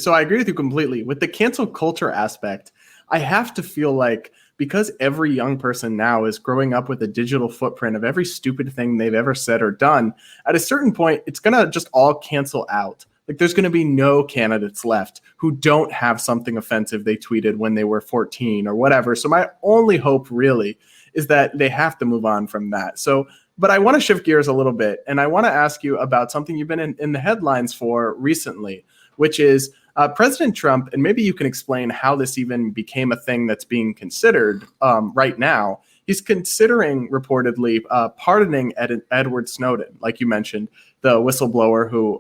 [SPEAKER 1] so I agree with you completely. With the cancel culture aspect, I have to feel like because every young person now is growing up with a digital footprint of every stupid thing they've ever said or done, at a certain point, it's going to just all cancel out. Like there's going to be no candidates left who don't have something offensive they tweeted when they were 14 or whatever. So my only hope really is that they have to move on from that. So, but I want to shift gears a little bit. And I want to ask you about something you've been in the headlines for recently, which is President Trump. And maybe you can explain how this even became a thing that's being considered right now. He's considering reportedly pardoning Edward Snowden, like you mentioned, the whistleblower who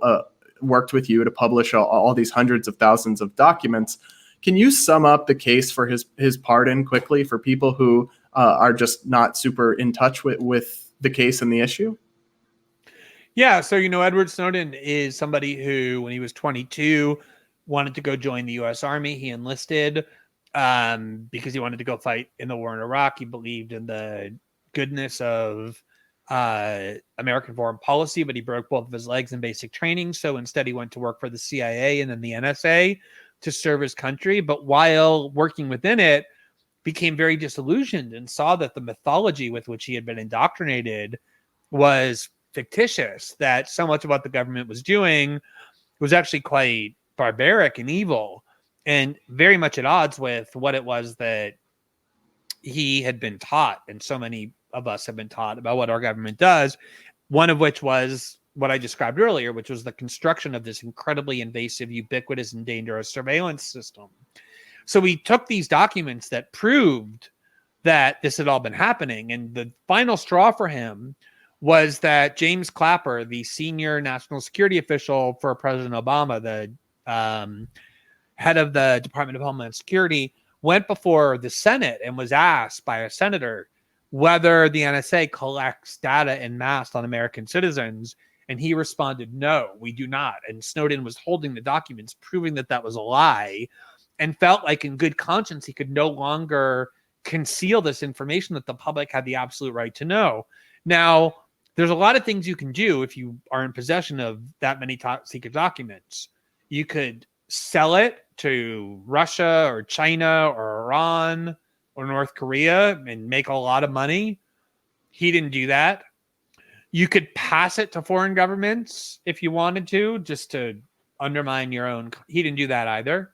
[SPEAKER 1] worked with you to publish all these hundreds of thousands of documents. Can you sum up the case for his pardon quickly for people who are just not super in touch with the case and the issue?
[SPEAKER 2] Yeah, so Edward Snowden is somebody who, when he was 22, wanted to go join the U.S. Army. He enlisted because he wanted to go fight in the war in Iraq. He believed in the goodness of American foreign policy, but he broke both of his legs in basic training. So instead, he went to work for the CIA and then the NSA to serve his country. But while working within it, became very disillusioned and saw that the mythology with which he had been indoctrinated was fictitious, that so much of what the government was doing was actually quite barbaric and evil and very much at odds with what it was that he had been taught, and so many of us have been taught about what our government does, one of which was what I described earlier, which was the construction of this incredibly invasive, ubiquitous, and dangerous surveillance system. So we took these documents that proved that this had all been happening, and the final straw for him was that James Clapper, the senior national security official for President Obama, the head of the Department of Homeland Security, went before the Senate and was asked by a senator whether the NSA collects data en masse on American citizens. And he responded, no, we do not. And Snowden was holding the documents, proving that that was a lie, and felt like in good conscience he could no longer conceal this information that the public had the absolute right to know. Now, there's a lot of things you can do if you are in possession of that many top secret documents. You could sell it to Russia or China or Iran or North Korea and make a lot of money. He didn't do that. You could pass it to foreign governments if you wanted to, just to undermine your own. He didn't do that either.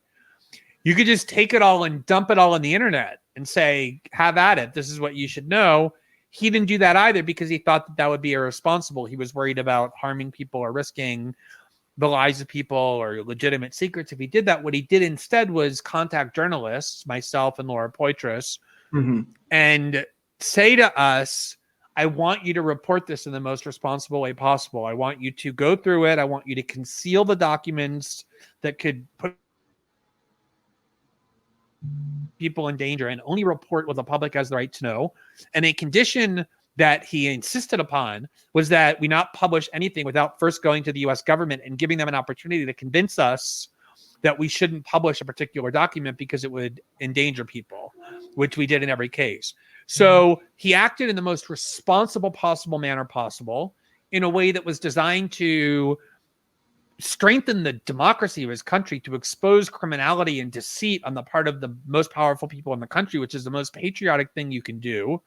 [SPEAKER 2] You could just take it all and dump it all on the internet and say, have at it. This is what you should know. He didn't do that either because he thought that that would be irresponsible. He was worried about harming people or risking the lives of people or legitimate secrets. If he did that, what he did instead was contact journalists, myself and Laura Poitras, and say to us, I want you to report this in the most responsible way possible. I want you to go through it. I want you to conceal the documents that could put people in danger and only report what the public has the right to know. And a condition that he insisted upon was that we not publish anything without first going to the US government and giving them an opportunity to convince us that we shouldn't publish a particular document because it would endanger people, which we did in every case. So he acted in the most responsible possible manner possible, in a way that was designed to strengthen the democracy of his country, to expose criminality and deceit on the part of the most powerful people in the country, which is the most patriotic thing you can do.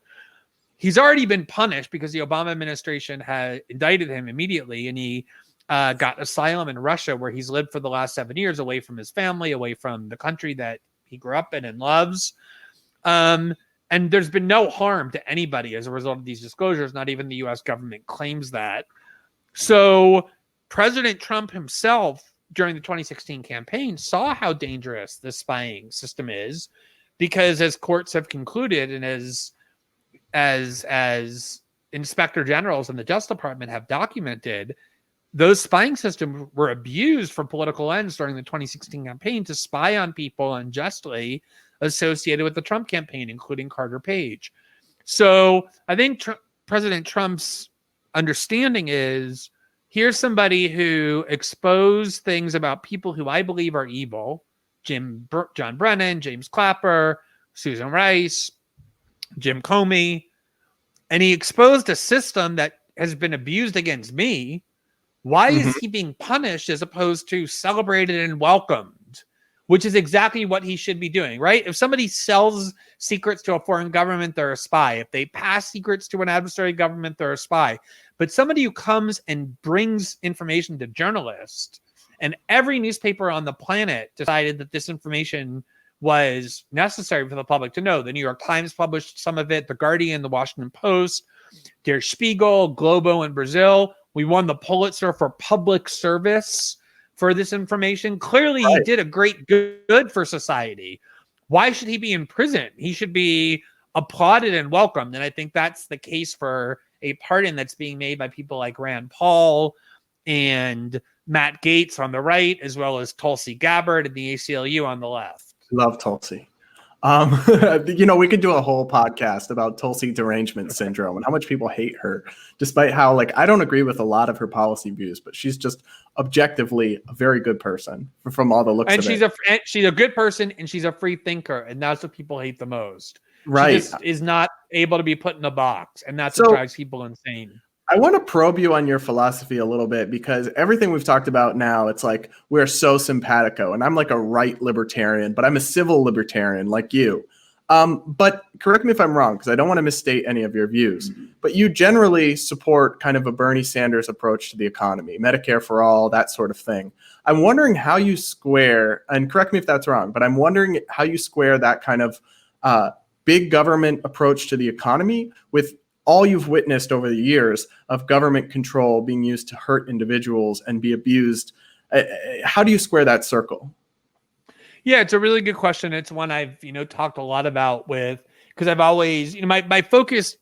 [SPEAKER 2] He's already been punished because the Obama administration had indicted him immediately, and he got asylum in Russia, where he's lived for the last 7 years, away from his family, away from the country that he grew up in and loves. And there's been no harm to anybody as a result of these disclosures. Not even the U.S. government claims that. So President Trump himself, during the 2016 campaign, saw how dangerous the spying system is, because as courts have concluded, and as inspector generals in the Justice Department have documented, those spying systems were abused for political ends during the 2016 campaign to spy on people unjustly associated with the Trump campaign, including Carter Page. So I think President Trump's understanding is, here's somebody who exposed things about people who I believe are evil: John Brennan, James Clapper, Susan Rice, Jim Comey. And he exposed a system that has been abused against me. Why is he being punished as opposed to celebrated and welcomed? Which is exactly what he should be doing, right? If somebody sells secrets to a foreign government, they're a spy. If they pass secrets to an adversary government, they're a spy. But somebody who comes and brings information to journalists, and every newspaper on the planet decided that this information was necessary for the public to know. The New York Times published some of it, The Guardian, The Washington Post, Der Spiegel, Globo in Brazil. We won the Pulitzer for public service for this information. Clearly, he did a great good for society. Why should he be in prison? He should be applauded and welcomed. And I think that's the case for a pardon that's being made by people like Rand Paul and Matt Gaetz on the right, as well as Tulsi Gabbard and the ACLU on the left.
[SPEAKER 1] Love Tulsi. We could do a whole podcast about Tulsi derangement syndrome and how much people hate her, despite how, like, I don't agree with a lot of her policy views, but she's just objectively a very good person from all the looks
[SPEAKER 2] And
[SPEAKER 1] of
[SPEAKER 2] she's
[SPEAKER 1] it.
[SPEAKER 2] she's a good person, and she's a free thinker, and that's what people hate the most.
[SPEAKER 1] Right.
[SPEAKER 2] She just is not able to be put in a box, and that's what drives people insane.
[SPEAKER 1] I want to probe you on your philosophy a little bit, because everything we've talked about now, it's like we're so simpatico, and I'm like a right libertarian, but I'm a civil libertarian like you. But correct me if I'm wrong, because I don't want to misstate any of your views, but you generally support kind of a Bernie Sanders approach to the economy, Medicare for all, that sort of thing. I'm wondering how you square, and correct me if that's wrong, but I'm wondering how you square that kind of big government approach to the economy with all you've witnessed over the years of government control being used to hurt individuals and be abused. How do you square that circle?
[SPEAKER 2] Yeah, it's a really good question. It's one I've, talked a lot about because I've always, my focus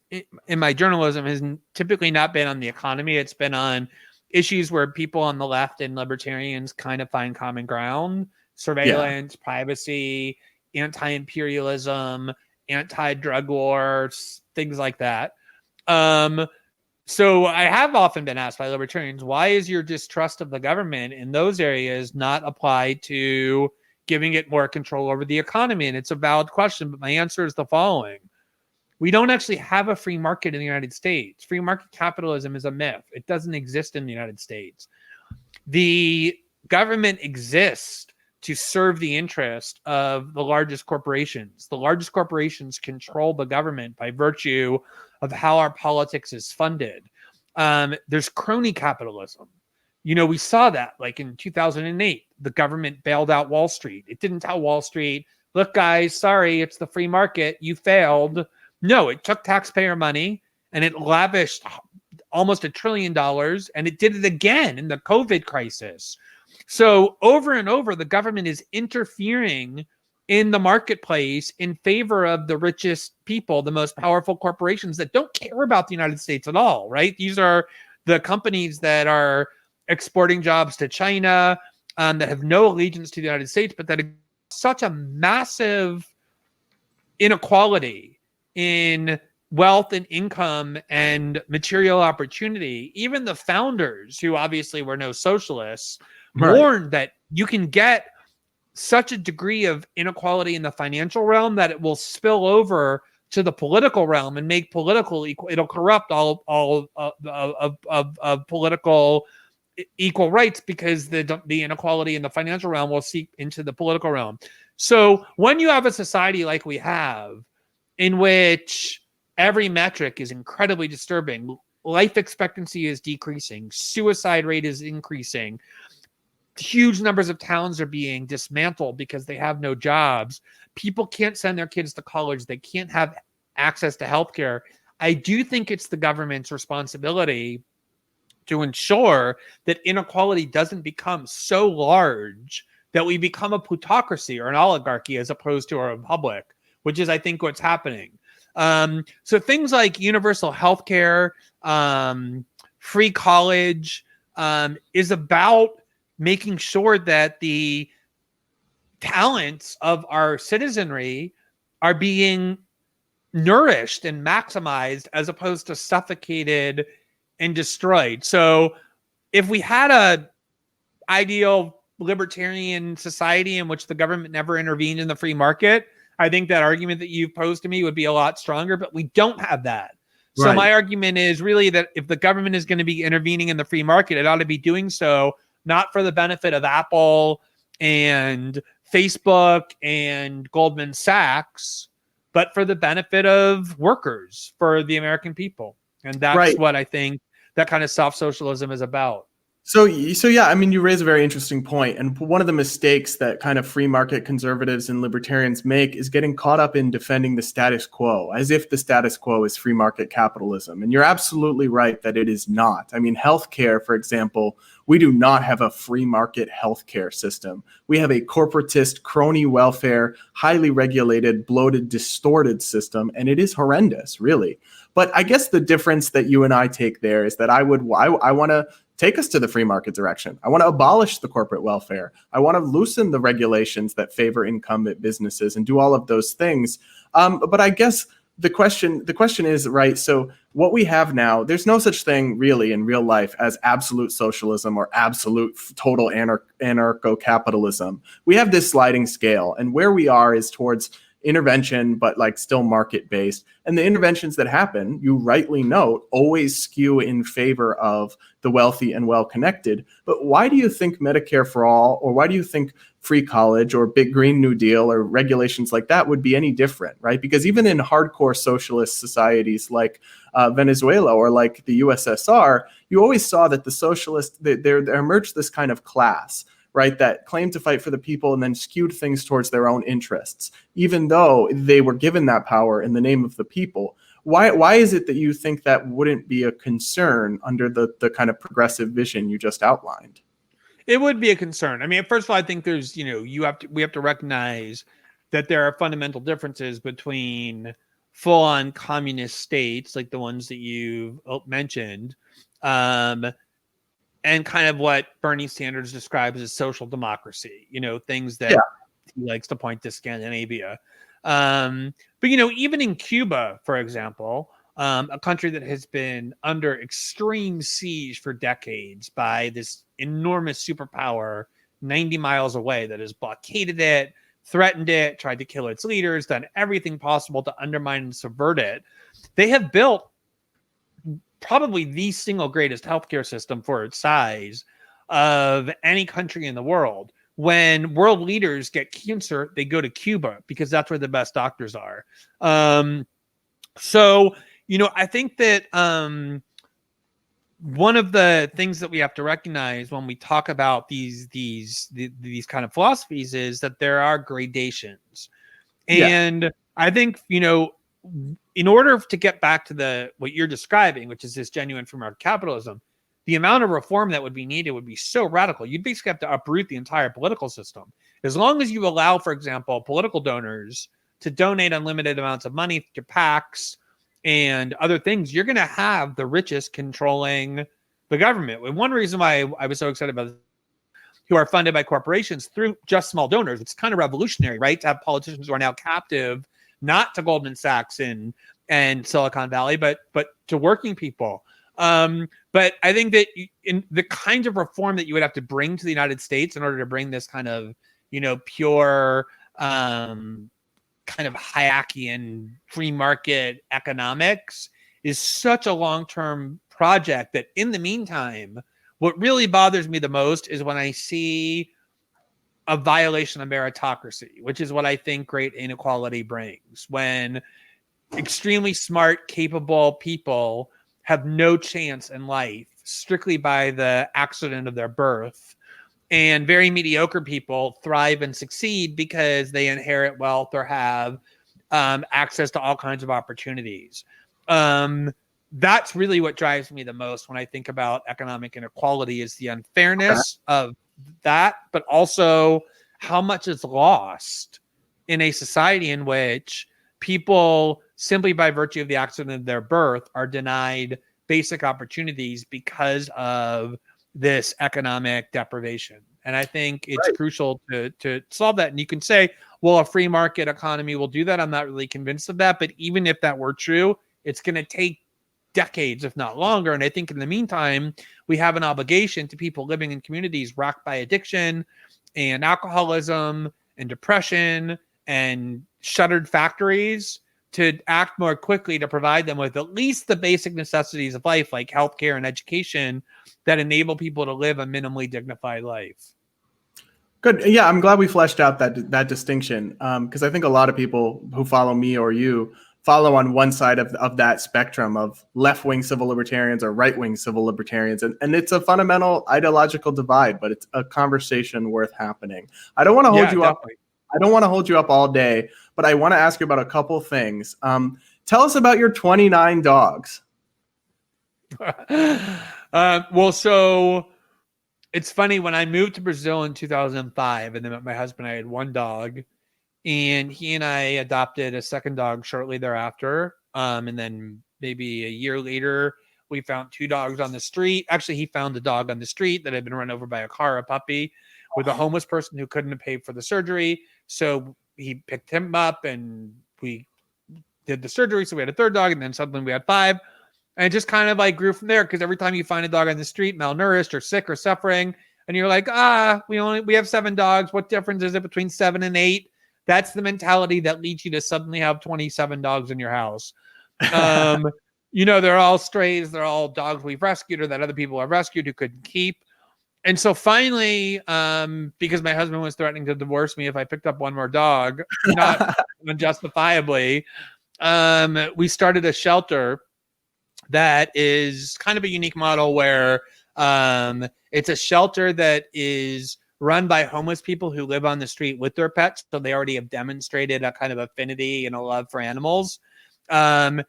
[SPEAKER 2] in my journalism has typically not been on the economy. It's been on issues where people on the left and libertarians kind of find common ground: surveillance, privacy, anti-imperialism, anti-drug wars, things like that. So I have often been asked by libertarians, why is your distrust of the government in those areas not applied to giving it more control over the economy? And it's a valid question, but my answer is the following. We don't actually have a free market in the United States. Free market capitalism is a myth. It doesn't exist in the United States. The government exists to serve the interest of the largest corporations. The largest corporations control the government by virtue of how our politics is funded. There's crony capitalism. We saw that like in 2008, the government bailed out Wall Street. It didn't tell Wall Street, look, guys, sorry, it's the free market. You failed. No, it took taxpayer money and it lavished almost $1 trillion, and it did it again in the COVID crisis. So over and over, the government is interfering in the marketplace in favor of the richest people, the most powerful corporations that don't care about the United States at all, right? These are the companies that are exporting jobs to China, that have no allegiance to the United States, but that are such a massive inequality in wealth and income and material opportunity. Even the founders, who obviously were no socialists, warned that you can get such a degree of inequality in the financial realm that it will spill over to the political realm and make political equal. It'll corrupt all of political equal rights, because the inequality in the financial realm will seep into the political realm. So when you have a society like we have, in which every metric is incredibly disturbing, life expectancy is decreasing, suicide rate is increasing, huge numbers of towns are being dismantled because they have no jobs, people can't send their kids to college, they can't have access to healthcare, I do think it's the government's responsibility to ensure that inequality doesn't become so large that we become a plutocracy or an oligarchy as opposed to a republic, which is, I think, what's happening. So things like universal healthcare, free college, is about making sure that the talents of our citizenry are being nourished and maximized as opposed to suffocated and destroyed. So if we had a ideal libertarian society in which the government never intervened in the free market, I think that argument that you've posed to me would be a lot stronger, but we don't have that. So my argument is really that if the government is going to be intervening in the free market, it ought to be doing so not for the benefit of Apple and Facebook and Goldman Sachs, but for the benefit of workers, for the American people. And that's what I think that kind of soft socialism is about.
[SPEAKER 1] So yeah, I mean, you raise a very interesting point. And one of the mistakes that kind of free market conservatives and libertarians make is getting caught up in defending the status quo, as if the status quo is free market capitalism. And you're absolutely right that it is not. I mean, healthcare, for example, we do not have a free market healthcare system. We have a corporatist, crony welfare, highly regulated, bloated, distorted system, and it is horrendous, really. But I guess the difference that you and I take there is that I want to take us to the free market direction. I want to abolish the corporate welfare. I want to loosen the regulations that favor incumbent businesses and do all of those things. But I guess the question is, right, so what we have now, there's no such thing really in real life as absolute socialism or absolute total anarcho-capitalism. We have this sliding scale, and where we are is towards intervention, but like still market-based. And the interventions that happen, you rightly note, always skew in favor of the wealthy and well-connected. But why do you think Medicare-for-All, or why do you think free college or big green new deal or regulations like that would be any different, right? Because even in hardcore socialist societies like Venezuela or like the USSR, you always saw that the socialists, there emerged this kind of class, right, that claimed to fight for the people and then skewed things towards their own interests, even though they were given that power in the name of the people. Why is it that you think that wouldn't be a concern under the kind of progressive vision you just outlined?
[SPEAKER 2] It would be a concern. I mean, first of all, I think there's, we have to recognize that there are fundamental differences between full-on communist states like the ones that you mentioned, and kind of what Bernie Sanders describes as social democracy, things that he likes to point to Scandinavia. But, even in Cuba, for example, a country that has been under extreme siege for decades by this enormous superpower 90 miles away that has blockaded it, threatened it, tried to kill its leaders, done everything possible to undermine and subvert it. They have built probably the single greatest healthcare system for its size of any country in the world. When world leaders get cancer, they go to Cuba because that's where the best doctors are. So, I think that one of the things that we have to recognize when we talk about these kind of philosophies is that there are gradations. And I think, in order to get back to what you're describing, which is this genuine free market capitalism, the amount of reform that would be needed would be so radical. You'd basically have to uproot the entire political system. As long as you allow, for example, political donors to donate unlimited amounts of money to PACs and other things, you're going to have the richest controlling the government. And one reason why I was so excited about this, who are funded by corporations through just small donors, it's kind of revolutionary, right? To have politicians who are now captive, not to Goldman Sachs and Silicon Valley, but to working people. But I think that in the kinds of reform that you would have to bring to the United States in order to bring this kind of, pure kind of Hayekian free market economics is such a long-term project that in the meantime, what really bothers me the most is when I see a violation of meritocracy, which is what I think great inequality brings. When extremely smart, capable people have no chance in life strictly by the accident of their birth, and very mediocre people thrive and succeed because they inherit wealth or have access to all kinds of opportunities. That's really what drives me the most when I think about economic inequality, is the unfairness of that, but also how much is lost in a society in which people, simply by virtue of the accident of their birth, are denied basic opportunities because of this economic deprivation. And I think it's crucial to solve that. And you can say, well, a free market economy will do that. I'm not really convinced of that. But even if that were true, it's going to take decades, if not longer. And I think in the meantime, we have an obligation to people living in communities racked by addiction and alcoholism and depression and shuttered factories to act more quickly to provide them with at least the basic necessities of life, like healthcare and education, that enable people to live a minimally dignified life.
[SPEAKER 1] Good. Yeah, I'm glad we fleshed out that distinction, because I think a lot of people who follow me or you follow on one side of that spectrum of left-wing civil libertarians or right-wing civil libertarians. And it's a fundamental ideological divide, but it's a conversation worth happening. I don't want to hold you up. I don't want to hold you up all day, but I want to ask you about a couple things. Tell us about your 29 dogs.
[SPEAKER 2] Well, so it's funny, when I moved to Brazil in 2005 and then met my husband, I had one dog, and he and I adopted a second dog shortly thereafter. And then maybe a year later, We found 2 dogs on the street. Actually, he found a dog on the street that had been run over by a car, a puppy, with a homeless person who couldn't have paid for the surgery. So he picked him up and we did the surgery. So we had a 3rd dog, and then suddenly we had 5. And it just kind of like grew from there, because every time you find a dog on the street, malnourished or sick or suffering, and you're like, we have 7 dogs. What difference is it between 7 and 8? That's the mentality that leads you to suddenly have 27 dogs in your house. They're all strays. They're all dogs we've rescued or that other people have rescued who couldn't keep. And so finally, because my husband was threatening to divorce me if I picked up one more dog, not unjustifiably, we started a shelter that is kind of a unique model where it's a shelter that is run by homeless people who live on the street with their pets. So they already have demonstrated a kind of affinity and a love for animals. And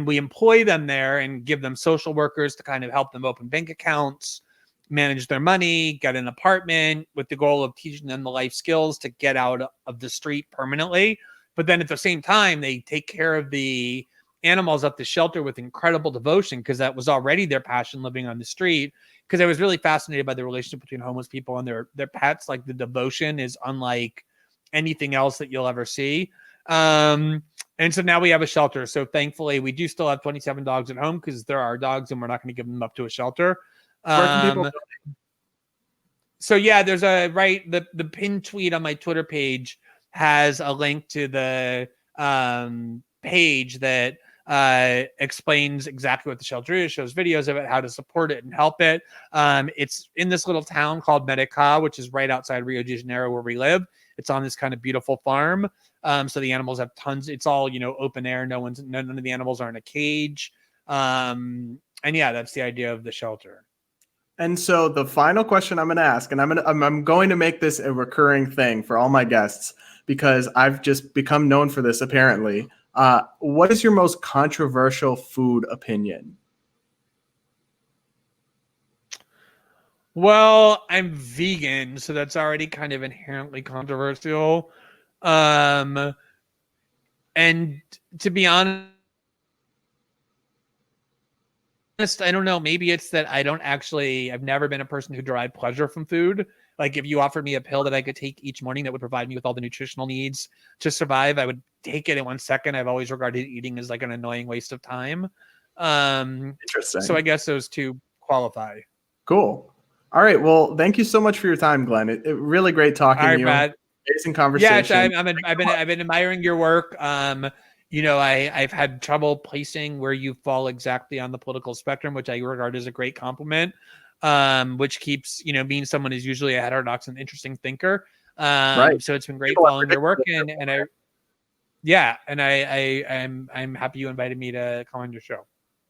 [SPEAKER 2] we employ them there and give them social workers to kind of help them open bank accounts, manage their money, get an apartment, with the goal of teaching them the life skills to get out of the street permanently. But then at the same time, they take care of the animals at the shelter with incredible devotion, because that was already their passion, living on the street. Because I was really fascinated by the relationship between homeless people and their pets. Like, the devotion is unlike anything else that you'll ever see. And so now we have a shelter. So thankfully, we do still have 27 dogs at home, because there are dogs and we're not going to give them up to a shelter.
[SPEAKER 1] Where can people
[SPEAKER 2] So yeah, there's the pinned tweet on my Twitter page has a link to the page that explains exactly what the shelter is, shows videos of it, how to support it and help it. It's in this little town called Medicare, which is right outside Rio de Janeiro where we live. It's on this kind of beautiful farm. So the animals have tons. It's all, open air. None of the animals are in a cage. And yeah, that's the idea of the shelter.
[SPEAKER 1] And so the final question I'm going to ask, and I'm going to make this a recurring thing for all my guests, because I've just become known for this apparently. What is your most controversial food opinion?
[SPEAKER 2] Well, I'm vegan, so that's already kind of inherently controversial. And to be honest, I don't know. Maybe it's that I've never been a person who derived pleasure from food. Like, if you offered me a pill that I could take each morning that would provide me with all the nutritional needs to survive, I would take it in 1 second. I've always regarded eating as like an annoying waste of time.
[SPEAKER 1] Interesting.
[SPEAKER 2] So I guess those two qualify.
[SPEAKER 1] Cool. All right. Well, thank you so much for your time, Glenn. It really great talking to you.
[SPEAKER 2] Matt.
[SPEAKER 1] Amazing conversation.
[SPEAKER 2] Yeah, I've been admiring your work. I've had trouble placing where you fall exactly on the political spectrum, which I regard as a great compliment. Which keeps, being someone who's usually a heterodox and interesting thinker.
[SPEAKER 1] Right.
[SPEAKER 2] So it's been great following your work, I'm happy you invited me to come on your show.